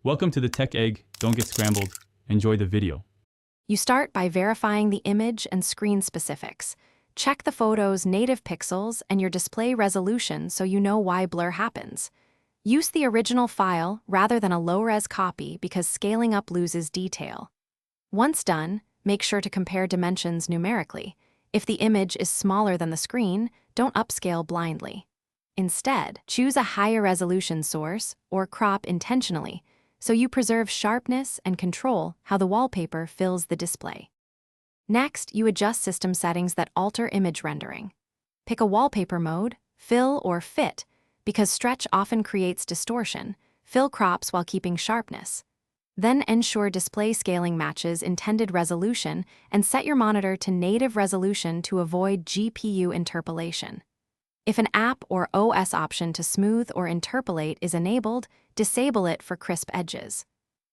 Welcome to the Tech Egg. Don't get scrambled. Enjoy the video. You start by verifying the image and screen specifics. Check the photo's native pixels and your display resolution so you know why blur happens. Use the original file rather than a low-res copy because scaling up loses detail. Once done, make sure to compare dimensions numerically. If the image is smaller than the screen, don't upscale blindly. Instead, choose a higher resolution source or crop intentionally so you preserve sharpness and control how the wallpaper fills the display. Next, you adjust system settings that alter image rendering. Pick a wallpaper mode, fill or fit, because stretch often creates distortion. Fill crops while keeping sharpness. Then ensure display scaling matches intended resolution and set your monitor to native resolution to avoid GPU interpolation. If an app or OS option to smooth or interpolate is enabled, disable it for crisp edges.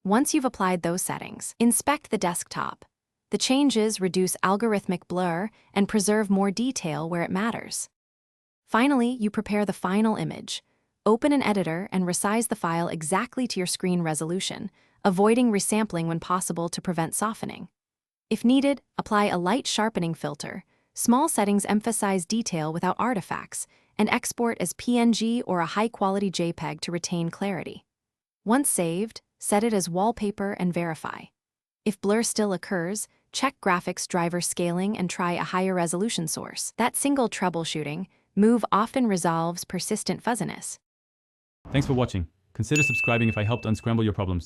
Once you've applied those settings, inspect the desktop. The changes reduce algorithmic blur and preserve more detail where it matters. Finally, you prepare the final image. Open an editor and resize the file exactly to your screen resolution, avoiding resampling when possible to prevent softening. If needed, apply a light sharpening filter. Small settings emphasize detail without artifacts, and export as PNG or a high-quality JPEG to retain clarity. Once saved, set it as wallpaper and verify. If blur still occurs, check graphics driver scaling and try a higher resolution source. That single troubleshooting move often resolves persistent fuzziness. Thanks for watching. Consider subscribing if I helped unscramble your problems.